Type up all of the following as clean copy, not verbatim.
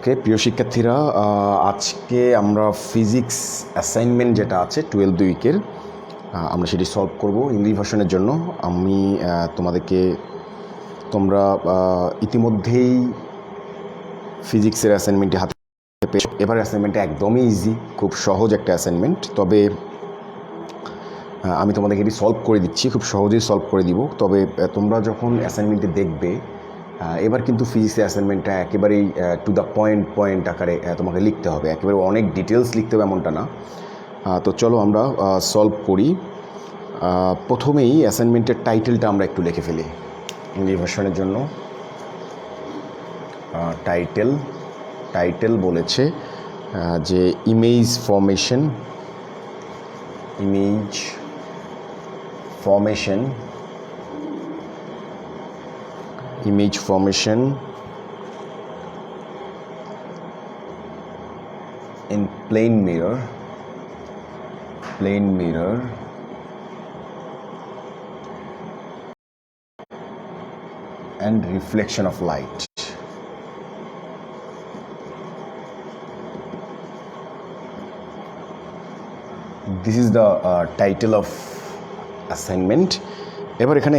ওকে প্রিয় শিক্ষার্থীরা, আজকে আমরা ফিজিক্স অ্যাসাইনমেন্ট যেটা আছে 12 উইকের আমরা সেটি সলভ করব ইংলিশ ভার্সনের জন্য। আমি তোমরা ইতিমধ্যেই ফিজিক্সের অ্যাসাইনমেন্টটি হাতে পেয়েছো। এবার অ্যাসাইনমেন্টটা একদমই ইজি, খুব সহজ একটা অ্যাসাইনমেন্ট। তবে আমি তোমাদেরকে এটি সলভ করে দিচ্ছি, খুব সহজেই সলভ করে দিব। তবে তোমরা যখন অ্যাসাইনমেন্টটি দেখবে, এবার কিন্তু ফিজিক্সের অ্যাসাইনমেন্টটা একেবারেই টু দ্য পয়েন্ট আকারে তোমাকে লিখতে হবে, একেবারে অনেক ডিটেলস লিখতে হবে এমনটা না। তো চলো আমরা সলভ করি। প্রথমেই অ্যাসাইনমেন্টের টাইটেলটা আমরা একটু লিখে ফেলি ইংলিশ ভার্সনের জন্য। টাইটেল বলেছে যে image formation in plane mirror and reflection of light. This is the title of assignment. এবার এখানে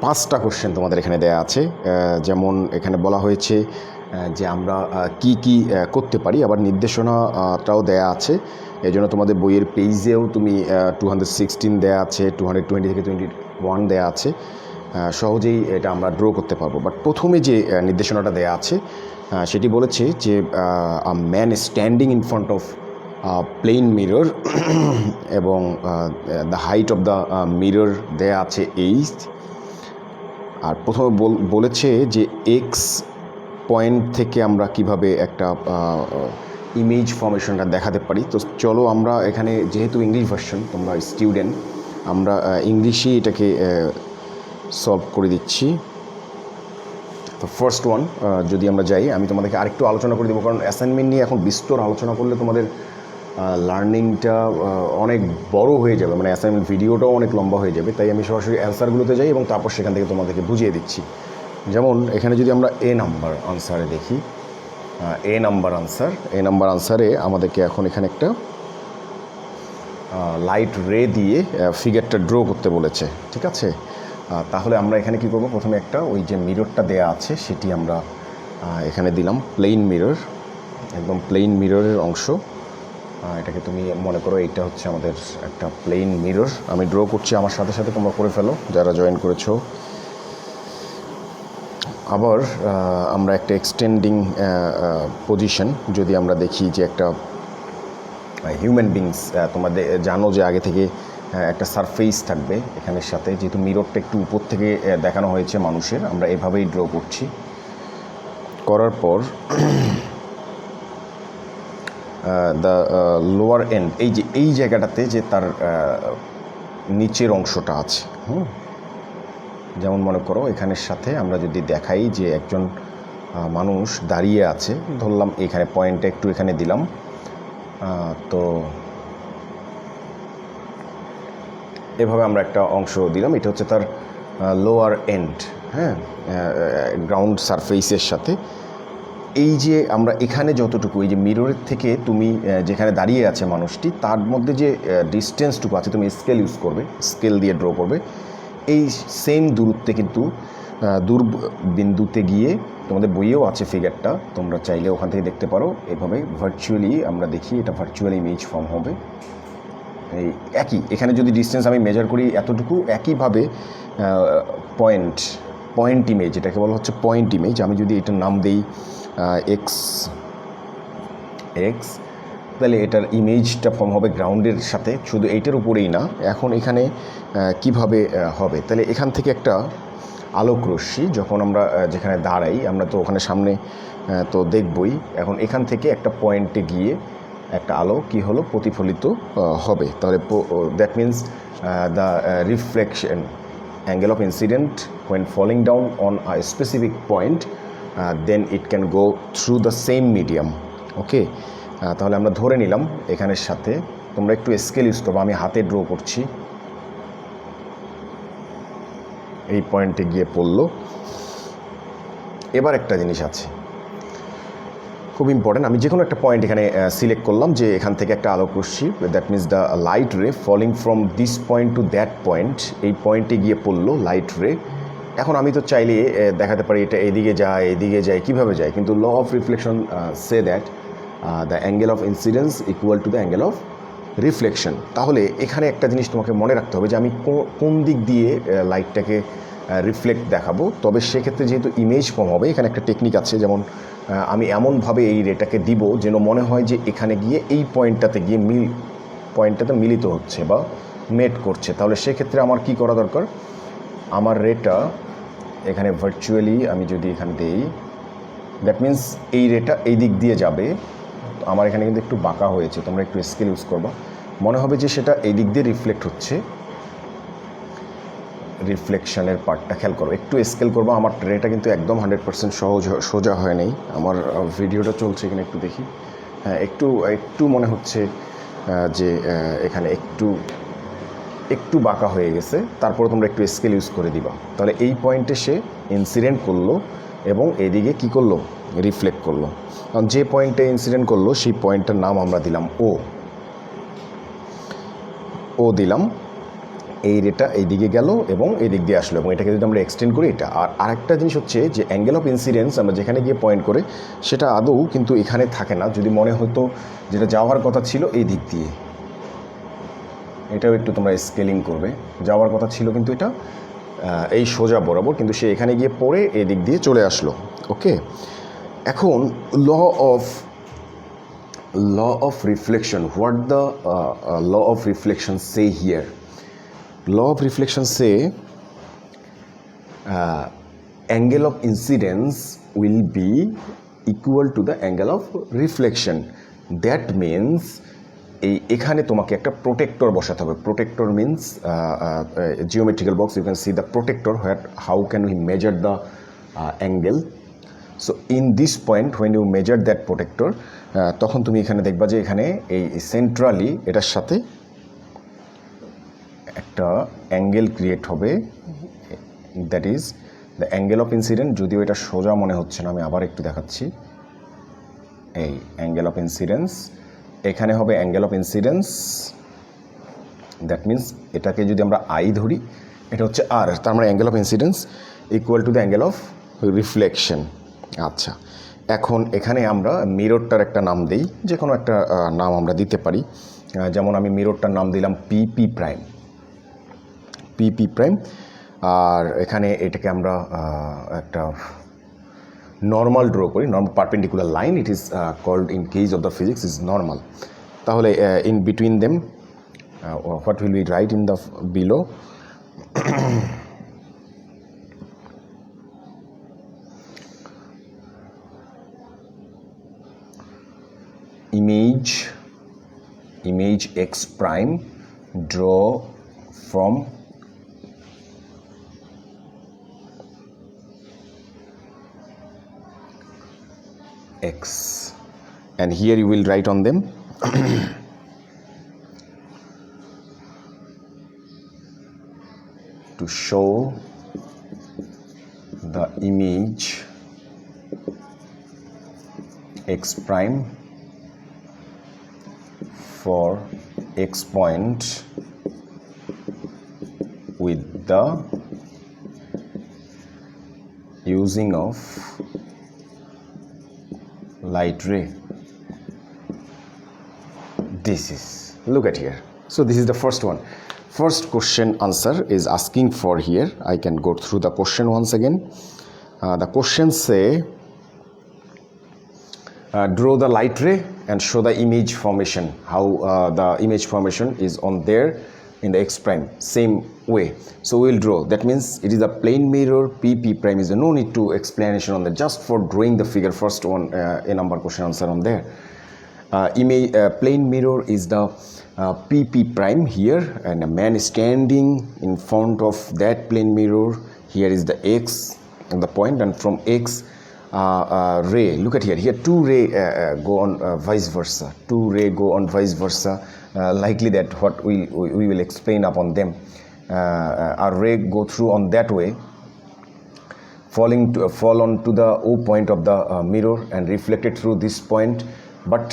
পাঁচটা কোশ্চেন তোমাদের এখানে দেয়া আছে। যেমন এখানে বলা হয়েছে যে আমরা কি করতে পারি, আবার নির্দেশনাটাও দেয়া আছে। এই জন্য তোমাদের বইয়ের পেজেও তুমি 216 দেয়া আছে, 220 থেকে 21 দেয়া আছে। সহজেই এটা আমরা ড্র করতে পারবো। বাট প্রথমে যে নির্দেশনাটা দেয়া আছে সেটি বলেছে যে a man standing in front of plane mirror এবং the height of the mirror দেয়া আছে 8। আর প্রথমে বলেছে যে এক্স পয়েন্ট থেকে আমরা কিভাবে একটা ইমেজ ফর্মেশনটা দেখাতে পারি। তো চলো আমরা এখানে, যেহেতু ইংলিশ ভার্সন, তোমরা স্টুডেন্ট, আমরা ইংলিশেই এটাকে সলভ করে দিচ্ছি। তো ফার্স্ট ওয়ান যদি আমরা যাই, আমি তোমাদেরকে আরেকটু আলোচনা করে দেবো, কারণ অ্যাসাইনমেন্ট নিয়ে এখন বিস্তর আলোচনা করলে তোমাদের লার্নিংটা অনেক বড় হয়ে যাবে, মানে অ্যাসাইনমেন্ট ভিডিওটাও অনেক লম্বা হয়ে যাবে। তাই আমি সরাসরি অ্যান্সারগুলোতে যাই এবং তারপর সেখান থেকে তোমাদেরকে বুঝিয়ে দিচ্ছি। যেমন এখানে যদি আমরা এ নাম্বার আনসারে দেখি, এ নাম্বার আনসারে আমাদেরকে এখন এখানে একটা লাইট রে দিয়ে ফিগারটা ড্র করতে বলেছে, ঠিক আছে? তাহলে আমরা এখানে কি করব, প্রথমে একটা ওই যে মিররটা দেয়া আছে সেটি আমরা এখানে দিলাম, প্লেন মিরর, একদম প্লেন মিররের অংশ। এটাকে তুমি মনে করো এইটা হচ্ছে আমাদের একটা প্লেন মিরর। আমি ড্র করছি, আমার সাথে সাথে তোমরা করে ফেলো যারা জয়েন করেছো। আবার আমরা একটা এক্সটেন্ডিং পজিশন যদি আমরা দেখি, যে একটা হিউম্যান বিংস, তোমাদের জানো যে আগে থেকে একটা সারফেস থাকবে এখানের সাথে, যেহেতু মিররটা একটু উপর থেকে দেখানো হয়েছে মানুষের, আমরা এভাবেই ড্র করছি। করার পর দ্য লোয়ার এন্ড, এই জায়গাটাতে যে তার নিচের অংশটা আছে, যেমন মনে করো এখানের সাথে আমরা যদি দেখাই যে একজন মানুষ দাঁড়িয়ে আছে, ধরলাম এখানে পয়েন্টটা একটু এখানে দিলাম। তো এভাবে আমরা একটা অংশ দিলাম, এটা হচ্ছে তার লোয়ার এন্ড, গ্রাউন্ড সারফেসের সাথে। এই যে আমরা এখানে যতটুকু, এই যে মিররের থেকে তুমি যেখানে দাঁড়িয়ে আছে মানুষটি, তার মধ্যে যে ডিস্টেন্সটুকু আছে, তুমি স্কেল ইউজ করবে, স্কেল দিয়ে ড্র করবে। এই সেম দূরত্বে কিন্তু দূর বিন্দুতে গিয়ে, তোমাদের বইয়েও আছে ফিগারটা, তোমরা চাইলে ওখান থেকে দেখতে পারো। এভাবে ভার্চুয়ালি আমরা দেখি, এটা ভার্চুয়াল ইমেজ ফর্ম হবে। এই একই, এখানে যদি ডিস্টেন্স আমি মেজার করি এতটুকু, একইভাবে পয়েন্ট ইমেজ, এটাকে বলা হচ্ছে পয়েন্ট ইমেজ। আমি যদি এটার নাম দিই এক্স, তাহলে এটার ইমেজটা ফর্ম হবে গ্রাউন্ডের সাথে, শুধু এইটার উপরেই না। এখন এখানে কিভাবে হবে, তাহলে এখান থেকে একটা আলোক রশ্মি, যখন আমরা যেখানে দাঁড়াই, আমরা তো ওখানে সামনে তো দেখবই, এখন এখান থেকে একটা পয়েন্টে গিয়ে একটা আলো কি হলো, প্রতিফলিত হবে। তাহলে that means the reflection angle of incident when falling down on a specific point, then it can go through the same medium. ওকে, তাহলে আমরা ধরে নিলাম এখানের সাথে, তোমরা একটু স্কেল ইউজ করবো, আমি হাতে ড্র করছি, এই পয়েন্টে গিয়ে পড়লো। এবার একটা জিনিস আছে, খুব ইম্পর্টেন্ট। আমি যে কোনো একটা পয়েন্ট এখানে সিলেক্ট করলাম যে এখান থেকে একটা আলোক রশ্মি, that means the light ray falling from this point to that point, এই পয়েন্টে গিয়ে পড়লো লাইট রে। এখন আমি তো চাইলে দেখাতে পারি এটা এদিকে যায় কীভাবে যায়, কিন্তু law of reflection says that the angle of incidence equal to the angle of reflection. তাহলে এখানে একটা জিনিস তোমাকে মনে রাখতে হবে যে আমি কোন দিক দিয়ে লাইটটাকে রিফ্লেক্ট দেখাবো। তবে সেক্ষেত্রে যেহেতু ইমেজ ফর্ম হবে, এখানে একটা টেকনিক আছে, যেমন আমি এমনভাবে এই রেটাকে দিব যেন মনে হয় যে এখানে গিয়ে এই পয়েন্টটাতে গিয়ে মিলিত হচ্ছে বা মেট করছে। তাহলে সেক্ষেত্রে আমার কি করা দরকার, আমার রেটা এখানে ভার্চুয়ালি আমি যদি এখানে দিই, দ্যাট মিন্স এই রেটা এই দিক দিয়ে যাবে। আমার এখানে কিন্তু একটু বাঁকা হয়েছে, তোমরা একটু স্কেল ইউজ করবা, মনে হবে যে সেটা এই দিক দিয়ে রিফ্লেক্ট হচ্ছে। রিফ্লেকশনের পার্টটা খেয়াল করো, একটু স্কেল করবো। আমার রেটা কিন্তু একদম 100% সোজা হয় নাই, আমার ভিডিওটা চলছে এখানে, একটু দেখি। হ্যাঁ, একটু মনে হচ্ছে যে এখানে একটু বাঁকা হয়ে গেছে। তারপরে তোমরা একটু স্কেল ইউজ করে দিবা। তাহলে এই পয়েন্টে সে ইনসিডেন্ট করলো এবং এইদিকে কি করলো, রিফ্লেক্ট করলো। কারণ যে পয়েন্টে ইনসিডেন্ট করলো সেই পয়েন্টটার নাম আমরা দিলাম ও দিলাম। এই রেটা এইদিকে গেল এবং এই দিক দিয়ে আসলো, এবং এটাকে যদি আমরা এক্সটেন্ড করি এটা। আর আরেকটা জিনিস হচ্ছে যে অ্যাঙ্গেল অফ ইনসিডেন্স আমরা যেখানে গিয়ে পয়েন্ট করে সেটা আদৌ কিন্তু এখানে থাকে না। যদি মনে হতো যেটা যাওয়ার কথা ছিল এই দিক দিয়ে, এটাও একটু তোমরা স্কেলিং করবে। যাওয়ার কথা ছিল কিন্তু এটা এই সোজা বরাবর, কিন্তু সে এখানে গিয়ে পড়ে এই দিক দিয়ে চলে আসলো। ওকে, এখন law of reflection, what the law of reflection say here? Law of reflection say angle of incidence will be equal to the angle of reflection. That means এখানে তোমাকে একটা প্রোটেক্টর বসাতে হবে। Protector means geometrical box, you can see the protector where how can we measure the angle. So in this point when you measure that protector, তখন তুমি এখানে দেখবা যে এখানে এই সেন্ট্রালি এটার সাথে একটা অ্যাঙ্গেল ক্রিয়েট হবে, that is the angle of incident. যদিও এটা সোজা মনে হচ্ছে না, আমি আবার একটু দেখাচ্ছি। এই অ্যাঙ্গেল অফ ইনসিডেন্স, এখানে হবে angle of incidence, that means এটাকে যদি আমরা আই ধরি, এটা হচ্ছে আর, তার মানে angle of incidence equal to the angle of reflection. আচ্ছা, এখন এখানে আমরা মিররটার একটা নাম দিই, যে কোনো একটা নাম আমরা দিতে পারি। যেমন আমি মিররটার নাম দিলাম পিপি প্রাইম। আর এখানে এটাকে আমরা একটা নর্মাল ড্র করি, normal perpendicular line, it is called in case of the physics is normal. তাহলে in between them what will be right in the below? image x prime draw from x, and here you will write on them to show the image x prime for x point with the using of light ray. This is, look at here. So this is the first one. First question answer is asking for here. I can go through the question once again. The question say draw the light ray and show the image formation, how the image formation is on there in the x prime, same way. So we will draw, that means it is a plane mirror. PP prime is no need to explanation on that, just for drawing the figure. First one a number question answer on there. Plane mirror is the PP prime here, and a man is standing in front of that plane mirror. Here is the x and the point, and from x ray, look at here, two ray go on vice versa, likely that what we will explain upon them. Our ray go through on that way fall onto the O point of the mirror and reflected through this point, but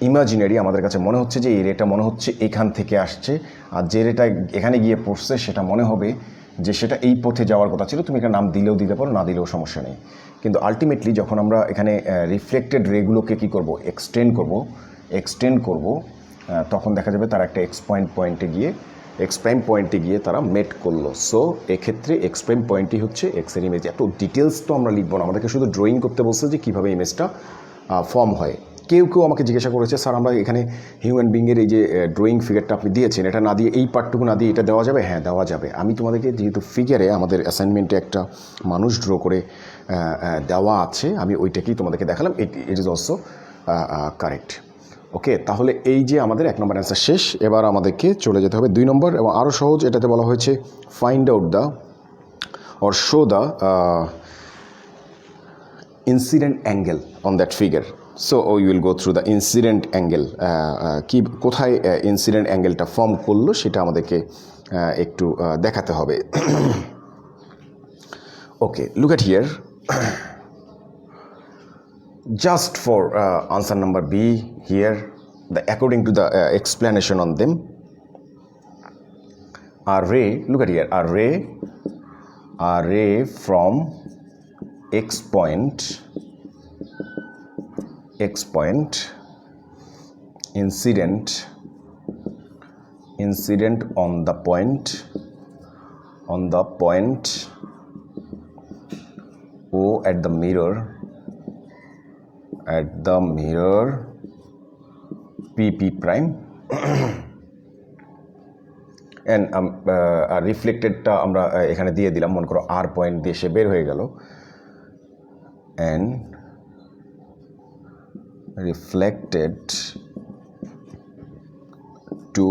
imaginary আমাদের কাছে মনে হচ্ছে যে এই রেটা মনে হচ্ছে এখান থেকে আসছে, আর যে রেটা এখানে গিয়ে পড়ছে সেটা মনে হবে যে সেটা এই পথে যাওয়ার কথা ছিল। তুমি একটা নাম দিলেও দিতে পারো, না দিলেও সমস্যা নেই। কিন্তু আলটিমেটলি যখন আমরা এখানে রিফ্লেক্টেড রেগুলোকে কী করব, এক্সটেন্ড করব, তখন দেখা যাবে তারা একটা এক্স প্রাইম পয়েন্টে গিয়ে তারা মেট করলো। সো এক্ষেত্রে এক্স প্রাইম পয়েন্টই হচ্ছে এক্সের ইমেজ। এত ডিটেলস তো আমরা লিখবো না, আমাদেরকে শুধু ড্রয়িং করতে বলছে যে কীভাবে ইমেজটা ফর্ম হয়। কেউ আমাকে জিজ্ঞাসা করেছে, স্যার আমরা এখানে হিউম্যান বিংয়ের এই যে ড্রয়িং ফিগারটা আপনি দিয়েছেন, এটা না দিয়ে এই পার্টটুকু না দিয়ে এটা দেওয়া যাবে? হ্যাঁ, দেওয়া যাবে। আমি তোমাদেরকে যেহেতু ফিগারে আমাদের অ্যাসাইনমেন্টে একটা মানুষ ড্র করে দেওয়া আছে, আমি ওইটাকেই তোমাদেরকে দেখালাম। It is also correct. Okay, তাহলে এই যে আমাদের 1 নম্বর অ্যান্সার শেষ। এবার আমাদেরকে চলে যেতে হবে 2 নম্বর, এবং আরও সহজ। এটাতে বলা হয়েছে find out the or show the incident angle on that figure. So we will go through the incident angle. কি কোথায় incident angle-টা ফর্ম করলো সেটা আমাদেরকে একটু দেখাতে হবে। Okay, look at here. Just for answer number B here, according to the explanation on them, a ray, look at here, a ray from x point incident on the point O at the mirror PP prime and রিফ্লেক্টেডটা আমরা এখানে দিয়ে দিলাম, মনে করো R point দিয়ে সে বের হয়ে গেল, and reflected to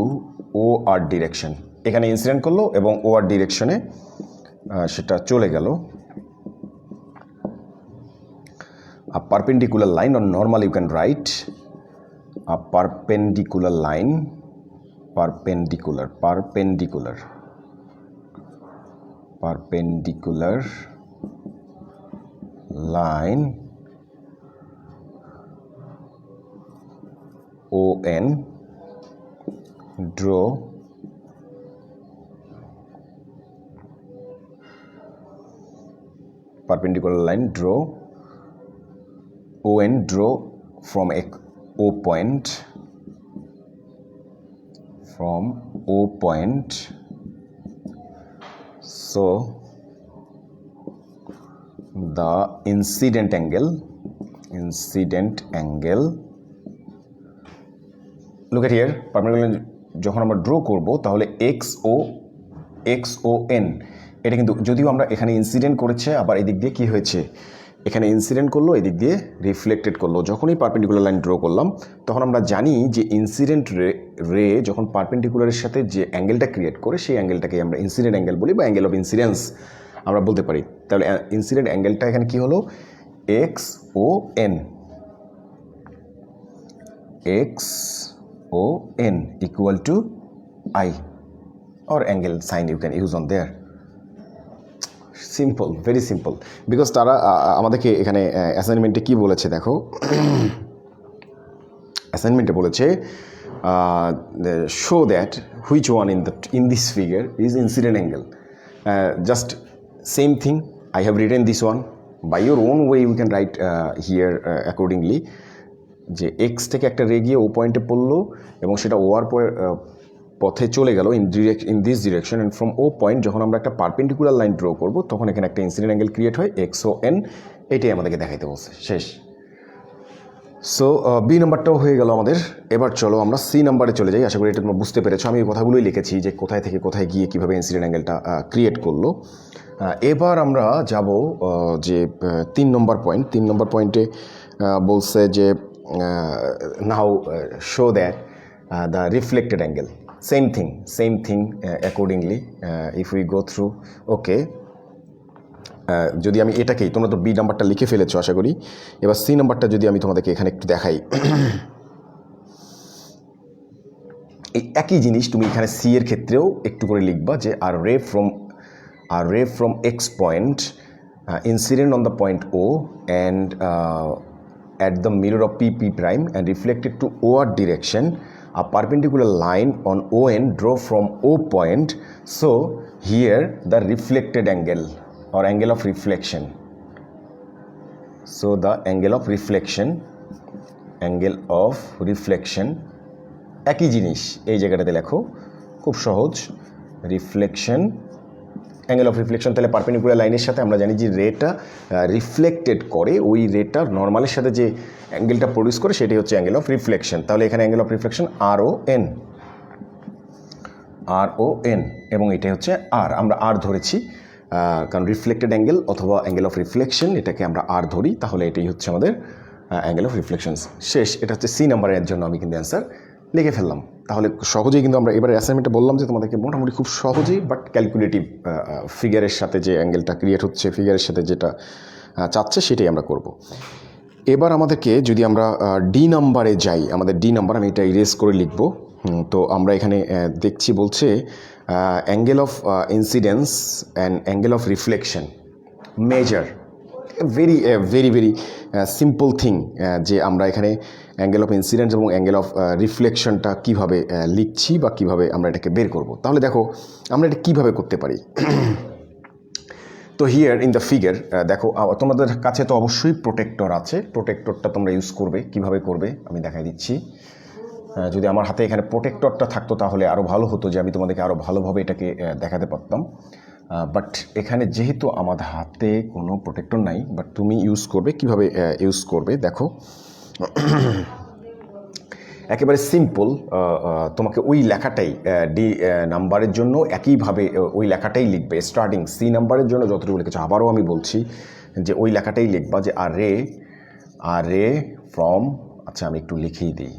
OR direction. এখানে ইনসিডেন্ট করলো এবং OR ডিরেকশনে সেটা চলে গেল। A perpendicular line, or normally you can write a perpendicular line, perpendicular line ON, draw perpendicular line, draw ON, draw from O point, so the incident angle, look at here, perpendicular যখন আমরা draw করব তাহলে XON, এটা কিন্তু যদিও আমরা এখানে incident করেছে, আবার এদিক দিয়ে কি হয়েছে, এখানে ইনসিডেন্ট করলো, এদিক দিয়ে রিফ্লেক্টেড করলো। যখনই পারপেন্ডিকুলার লাইন ড্র করলাম তখন আমরা জানি যে ইনসিডেন্ট রে যখন পারপেন্ডিকুলারের সাথে যে অ্যাঙ্গেলটা ক্রিয়েট করে সেই অ্যাঙ্গেলটাকে আমরা ইনসিডেন্ট অ্যাঙ্গেল বলি, বা অ্যাঙ্গেল অফ ইনসিডেন্স আমরা বলতে পারি। তাহলে ইনসিডেন্ট অ্যাঙ্গেলটা এখানে কি হলো, XON equal to I, or angle sign you can use on there. Simple, very simple, because তারা আমাদেরকে এখানে অ্যাসাইনমেন্টে কি বলেছে দেখো, অ্যাসাইনমেন্টে বলেছে show that which one in this figure is incident angle. Just same thing, I have written this one. By your own way you can write here accordingly, যে x থেকে একটা রে গিয়ে ও পয়েন্টে পড়লো এবং সেটা ওয়ার পথে চলে গেল in this direction, and from O point যখন আমরা একটা পারপেন্ডিকুলার লাইন ড্র করব তখন এখানে একটা ইনসিডেন্ট অ্যাঙ্গেল ক্রিয়েট হয়, XON। এটাই আমাদেরকে দেখাইতে বলছে, শেষ। সো বি নাম্বারটাও হয়ে গেল আমাদের। এবার চলো আমরা সি নাম্বারে চলে যাই। আশা করি এটা তোমরা বুঝতে পেরেছো। আমি এই কথাগুলোই লিখেছি যে কোথায় থেকে কোথায় গিয়ে কীভাবে ইনসিডেন্ট অ্যাঙ্গেলটা ক্রিয়েট করলো। এবার আমরা যাব যে 3 নম্বর পয়েন্টে বলছে যে now show that the reflected angle, same thing accordingly if we go through. Okay, যদি আমি এটাকেই, তোমরা তো বি নাম্বারটা লিখে ফেলেছো আশা করি, এবার সি নাম্বারটা যদি আমি তোমাদেরকে এখানে একটু দেখাই, এই একই জিনিস তুমি এখানে সি এর ক্ষেত্রেও একটু করে লিখবা যে আর রে from x point incident on the point O and at the mirror of P prime and reflected to OR direction, a perpendicular line on ON draw from O point. So here the reflected angle or angle of reflection. So the angle of reflection একই জিনিস এই জায়গাটাতে লেখো, খুব সহজ। Reflection, angle of reflection তাহলে perpendicular লাইনের সাথে আমরা জানি যে রেটা রিফ্লেক্টেড করে, ওই রেটা নর্মালের সাথে যে অ্যাঙ্গেলটা প্রডিউস করে সেটাই হচ্ছে অ্যাঙ্গেল অফ রিফ্লেকশন। তাহলে এখানে অ্যাঙ্গেল অফ রিফ্লেকশন RON এবং এটাই হচ্ছে আর, আমরা আর ধরেছি কারণ রিফ্লেক্টেড অ্যাঙ্গেল অথবা অ্যাঙ্গেল অফ রিফ্লেকশন এটাকে আমরা আর ধরি, তাহলে এটাই হচ্ছে আমাদের অ্যাঙ্গেল অফ রিফ্লেকশন। শেষ, এটা হচ্ছে সি নাম্বারের জন্য আমি কিন্তু অ্যান্সার লিখে ফেললাম। তাহলে সহজেই কিন্তু আমরা এবারে অ্যাসাইনমেন্টে বললাম যে তোমাদেরকে মোটামুটি খুব সহজেই বাট ক্যালকুলেটিভ ফিগারের সাথে যে অ্যাঙ্গেলটা ক্রিয়েট হচ্ছে, ফিগারের সাথে যেটা চাচ্ছে সেটাই আমরা করব। এবার আমাদেরকে যদি আমরা ডি নাম্বারে যাই, আমাদের ডি নাম্বার আমি এটা ইরেজ করে লিখব। তো আমরা এখানে দেখছি বলছে angle of incidence and angle of reflection measure, very very very simple thing যে আমরা এখানে অ্যাঙ্গেল অফ ইনসিডেন্স এবং অ্যাঙ্গেল অফ রিফ্লেকশনটা কীভাবে লিখছি বা কীভাবে আমরা এটাকে বের করব। তাহলে দেখো আমরা এটা কীভাবে করতে পারি। তো হিয়ার ইন দ্য ফিগার দেখো, তোমাদের কাছে তো অবশ্যই প্রোটেক্টর আছে, প্রোটেক্টরটা তোমরা ইউজ করবে। কিভাবে করবে আমি দেখাই দিচ্ছি। যদি আমার হাতে এখানে প্রোটেক্টরটা থাকতো তাহলে আরও ভালো হতো, যে আমি তোমাদেরকে আরও ভালোভাবে এটাকে দেখাতে পারতাম। বাট এখানে যেহেতু আমাদের হাতে কোনো প্রোটেক্টর নাই, বাট তুমি ইউজ করবে। কিভাবে ইউজ করবে দেখো, একেবারে সিম্পল। তোমাকে ওই লেখাটাই ডি নাম্বারের জন্য একইভাবে ওই লেখাটাই লিখবে। স্টার্টিং সি নাম্বারের জন্য যতটুকু লিখেছো, আবারও আমি বলছি যে ওই লেখাটাই লিখবা, যে আর রে ফ্রম, আচ্ছা আমি একটু লিখেই দিই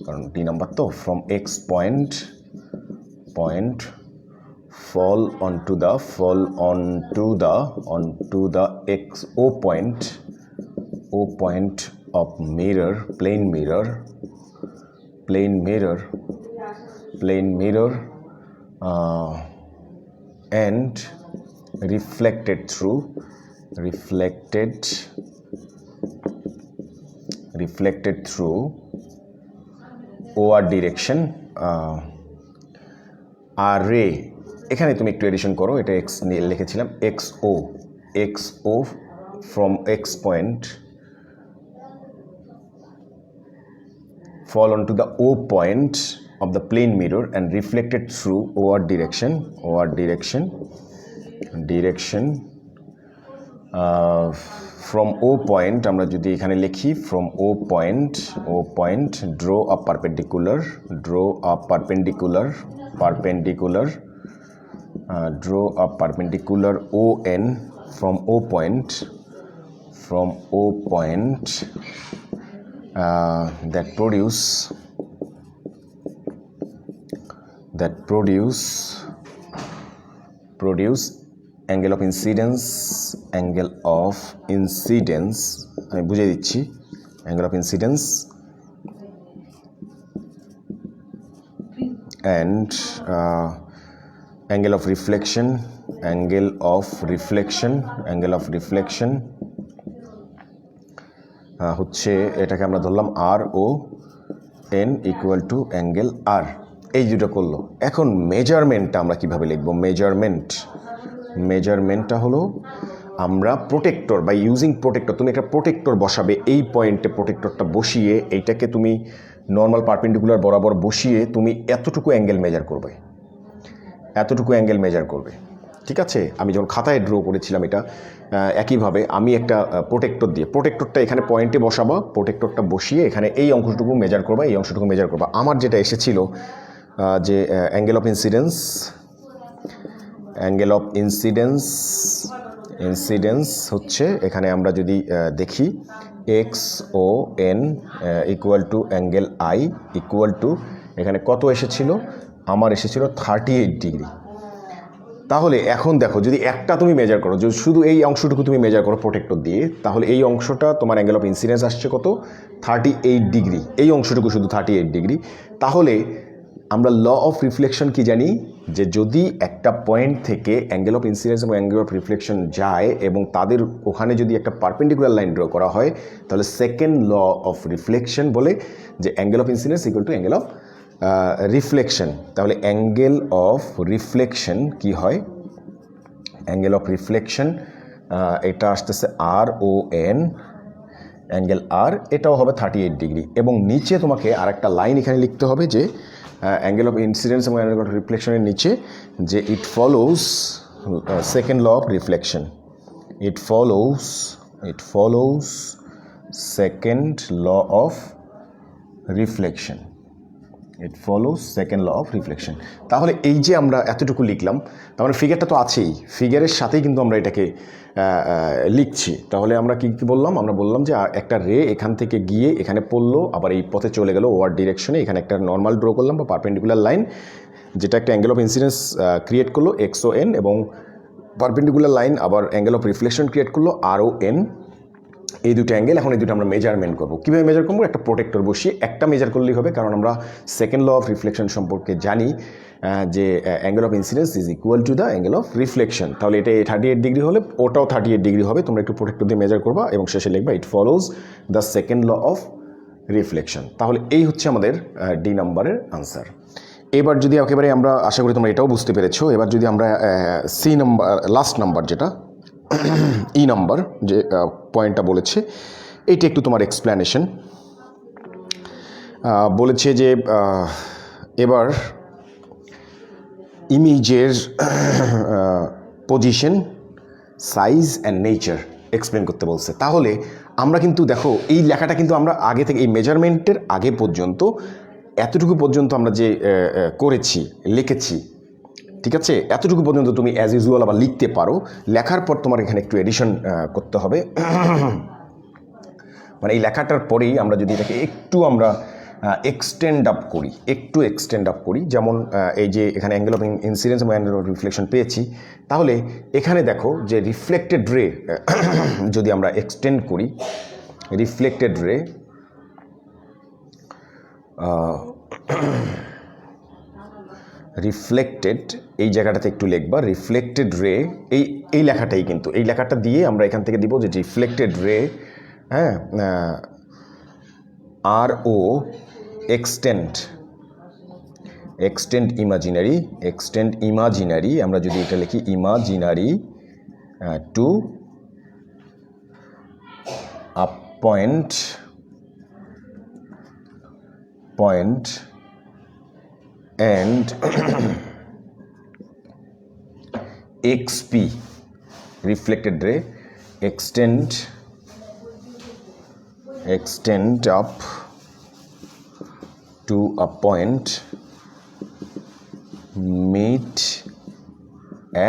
কারণ ডি নাম্বার তো, from x point fall onto the O point of mirror, plane mirror and reflected through OR direction, আর রে এখানে তুমি একটু এডিশন করো, এটা এক্স লিখেছিলাম, XO from X point fall onto the O point of the plane mirror and reflected through OR direction from O point আমরা যদি এখানে লিখি from O point draw a perpendicular ON from O point that produce angle of incidence আমি বুঝিয়ে দিচ্ছি, angle of incidence and angle of reflection হচ্ছে এটাকে আমরা ধরলাম RON ইকুয়াল টু অ্যাঙ্গেল আর। এই দুটো করলো। এখন মেজারমেন্টটা আমরা কিভাবে লিখব? মেজারমেন্টটা হলো আমরা প্রোটেক্টর বাই ইউজিং প্রোটেক্টর, তুমি একটা প্রোটেক্টর বসাবে এই পয়েন্টে, প্রোটেক্টরটা বসিয়ে এইটাকে তুমি নর্মাল পারপেন্ডিকুলার বরাবর বসিয়ে তুমি এতটুকু অ্যাঙ্গেল মেজার করবে, ঠিক আছে? আমি যখন খাতায় ড্র করেছিলাম এটা একইভাবে আমি একটা প্রোটেক্টরটা এখানে পয়েন্টে বসাবো, প্রোটেক্টরটা বসিয়ে এখানে এই অংশটুকু মেজার করবা, এই অংশটুকু মেজার করবা। আমার যেটা এসেছিল যে অ্যাঙ্গেল অফ ইনসিডেন্স হচ্ছে এখানে আমরা যদি দেখি XON equal to angle I equal to এখানে কত এসেছিল? আমার এসেছিল 38 ডিগ্রি। তাহলে এখন দেখো, যদি একটা তুমি মেজার করো, যদি শুধু এই অংশটুকু তুমি মেজার করো প্রোটেক্টর দিয়ে, তাহলে এই অংশটা তোমার অ্যাঙ্গেল অফ ইনসিডেন্স আসছে কত? 38 ডিগ্রি। এই অংশটুকু শুধু 38 ডিগ্রি। তাহলে আমরা ল অফ রিফ্লেকশন কি জানি? যে যদি একটা পয়েন্ট থেকে অ্যাঙ্গেল অফ ইনসিডেন্স এবং অ্যাঙ্গেল অফ রিফ্লেকশন যায় এবং তাদের ওখানে যদি একটা পারপেন্ডিকুলার লাইন ড্র করা হয়, তাহলে সেকেন্ড ল অফ রিফ্লেকশন বলে যে angle of incidence equal to angle of reflection. তাহলে অ্যাঙ্গেল অফ রিফ্লেকশন কি হয়? অ্যাঙ্গেল অফ রিফ্লেকশন এটা আসতেছে RON, অ্যাঙ্গেল আর, এটাও হবে 38 ডিগ্রি। এবং নিচে তোমাকে আরেকটা লাইন এখানে লিখতে হবে যে অ্যাঙ্গেল অফ ইনসিডেন্স এবং অ্যাঙ্গেল অফ রিফ্লেকশনের নিচে যে it follows second law of reflection, it follows second law of reflection, it follows second law of reflection. তাহলে এই যে আমরা এতটুকু লিখলাম, তার মানে ফিগারটা তো আছেই, ফিগারের সাথেই কিন্তু আমরা এটাকে লিখছি। তাহলে আমরা কি বললাম? আমরা বললাম যে একটা রে এখান থেকে গিয়ে এখানে পড়লো, আবার এই পথে চলে গেল ওয়ার্ড ডিরেকশনে, এখানে একটা নর্মাল ড্র করলাম বা পারপেন্ডিকুলার লাইন, যেটা একটা অ্যাঙ্গেল অফ ইনসিডেন্স ক্রিয়েট করলো XON, এবং পারপেন্ডিকুলার লাইন আবার অ্যাঙ্গেল অফ রিফ্লেকশন ক্রিয়েট করলো RON। এই দুটো অ্যাঙ্গেল, এখন এই দুটো আমরা মেজারমেন্ট করবো। কীভাবে মেজার করবো? একটা প্রোটেক্টর বসিয়ে একটা মেজার করলেই হবে, কারণ আমরা সেকেন্ড ল অফ রিফ্লেকশন সম্পর্কে জানি যে angle of incidence is equal to the angle of reflection. তাহলে এটা 38 ডিগ্রি হলে ওটাও 38 ডিগ্রি হবে। তোমরা একটু প্রোটেক্টর দিয়ে মেজার করবা এবং শেষে লিখবা it follows the second law of reflection. তাহলে এই হচ্ছে আমাদের ডি নাম্বারের আনসার। এবার যদি একেবারে আমরা আশা করি তোমরা এটাও বুঝতে পেরেছো, এবার যদি আমরা সি নাম্বার, লাস্ট নাম্বার যেটা ই নাম্বার যে পয়েন্টটা বলেছে, এইটা একটু তোমার এক্সপ্লেনেশন বলেছে যে এবার ইমেজের position, size and nature explain করতে বলছে। তাহলে আমরা কিন্তু দেখো এই লেখাটা কিন্তু আমরা আগে থেকে, এই মেজারমেন্টের আগে পর্যন্ত এতটুকু পর্যন্ত আমরা যে করেছি, লিখেছি, ঠিক আছে? এতটুকু পর্যন্ত তুমি অ্যাজ ইউজুয়াল আবার লিখতে পারো। লেখার পর তোমার এখানে একটু এডিশন করতে হবে। মানে এই লেখাটার পরেই আমরা যদি এটাকে একটু আমরা এক্সটেন্ড আপ করি, যেমন এই যে এখানে অ্যাঙ্গেল অফ ইনসিডেন্স এবং অ্যাঙ্গেল অফ রিফ্লেকশন পেয়েছি, তাহলে এখানে দেখো যে রিফ্লেক্টেড রে যদি আমরা এক্সটেন্ড করি, রিফ্লেক্টেড রে রিফ্লেক্টেড, এই জায়গাটাতে একটু লিখবা রিফ্লেক্টেড রে, এই লেখাটাই কিন্তু, এই লেখাটা দিয়ে আমরা এখান থেকে দিব যে রিফ্লেক্টেড রে, হ্যাঁ, RO এক্সটেন্ড ইমাজিনারি, আমরা যদি এটা লিখি imaginary to a point and XP, reflected ray extend up to a point, meet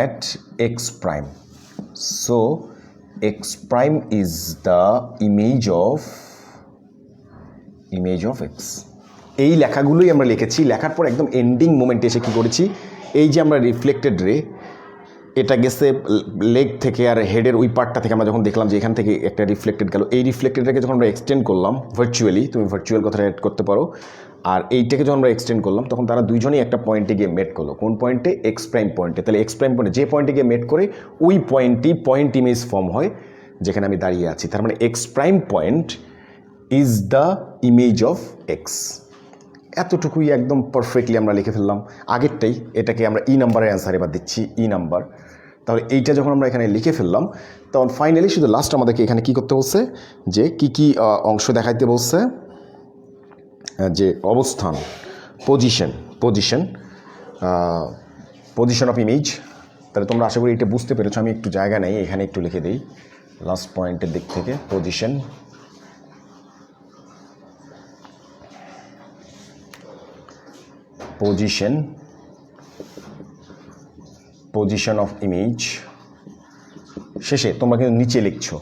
at X prime. So X prime is the image of X. এই লেখাগুলোই আমরা লিখেছি। লেখার পর একদম এন্ডিং মোমেন্টে এসে কী করেছি, এই যে আমরা রিফ্লেক্টেড রে, এটা গেছে লেগ থেকে আর হেডের ওই পার্টটা থেকে আমরা যখন দেখলাম যে এখান থেকে একটা রিফ্লেক্টেড গেল, এই রিফ্লেক্টেডটাকে যখন আমরা এক্সটেন্ড করলাম ভার্চুয়ালি, তুমি ভার্চুয়াল কথাটা অ্যাড করতে পারো, আর এইটাকে যখন আমরা এক্সটেন্ড করলাম তখন তারা দুইজনেই একটা পয়েন্টে গিয়ে মেট করলো। কোন পয়েন্টে? এক্স প্রাইম পয়েন্টে। তাহলে এক্স প্রাইম পয়েন্টে যে পয়েন্টে গিয়ে মেট করে ওই পয়েন্ট ইমেজ ফর্ম হয় যেখানে আমি দাঁড়িয়ে আছি। তার মানে x prime point is the image of x. এতটুকুই একদম পারফেক্টলি আমরা লিখে ফেললাম আগেরটাই। এটাকে আমরা ই নাম্বারের অ্যান্সার এবার দিচ্ছি, ই নাম্বার। তাহলে এইটা যখন আমরা এখানে লিখে ফেললাম, তখন ফাইনালি শুধু লাস্ট আমাদেরকে এখানে কি করতে বলছে, যে কি অংশ দেখাইতে বলছে, যে অবস্থান, পজিশন অফ ইমেজ। তাহলে তোমরা আশা করি এটা বুঝতে পেরেছো। আমি একটু জায়গা নেই, এখানে একটু লিখে দিই লাস্ট পয়েন্টের দিক থেকে, পজিশন অফ ইমেজ। শেষে তোমরা কিন্তু নিচে লিখছো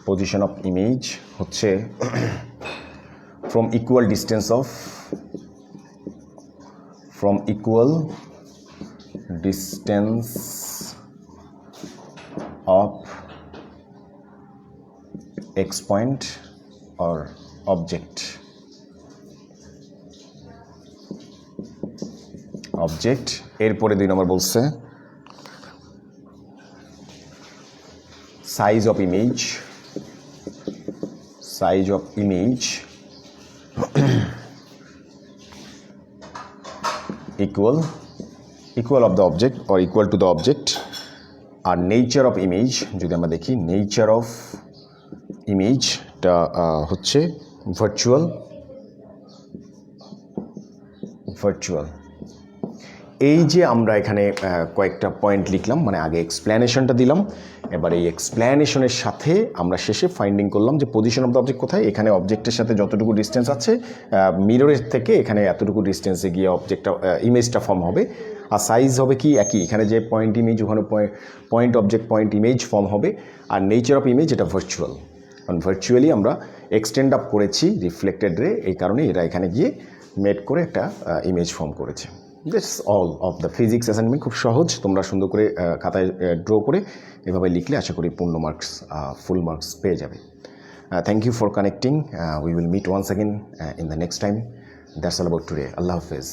পজিশন অফ ইমেজ হচ্ছে from equal distance of X point or object object. এরপরে 2 নম্বর বলছে size of image, size of image equal of the object or equal to the object। আর নেচার অফ ইমেজ যদি আমরা দেখি, নেচার অফ ইমেজটা হচ্ছে ভার্চুয়াল। এই যে আমরা এখানে কয়েকটা পয়েন্ট লিখলাম, মানে আগে এক্সপ্ল্যানেশনটা দিলাম, এবার এই এক্সপ্ল্যানেশনের সাথে আমরা শেষে ফাইন্ডিং করলাম যে পজিশন অফ দ্য অবজেক্ট কোথায়। এখানে অবজেক্টের সাথে যতটুকু ডিস্টেন্স আছে মিররের থেকে এখানে এতটুকু ডিস্টেন্সে গিয়ে অবজেক্টটা ইমেজটা ফর্ম হবে। আর সাইজ হবে কি একই, এখানে যে পয়েন্ট ইমেজ ওখানে point object point image form হবে। আর নেচার অফ ইমেজ এটা ভার্চুয়াল, কারণ ভার্চুয়ালি আমরা এক্সটেন্ড আপ করেছি রিফ্লেক্টেড রে, এই কারণে এরা এখানে গিয়ে মেড করে একটা ইমেজ ফর্ম করেছে। This all of the physics assignment. খুব সহজ, তোমরা সুন্দর করে খাতায় ড্র করে এভাবে লিখলে আশা করি পূর্ণ মার্কস, ফুল মার্কস পেয়ে যাবে। Thank you for connecting. We will meet once again in the next time. That's all about today. আল্লাহ হাফেজ।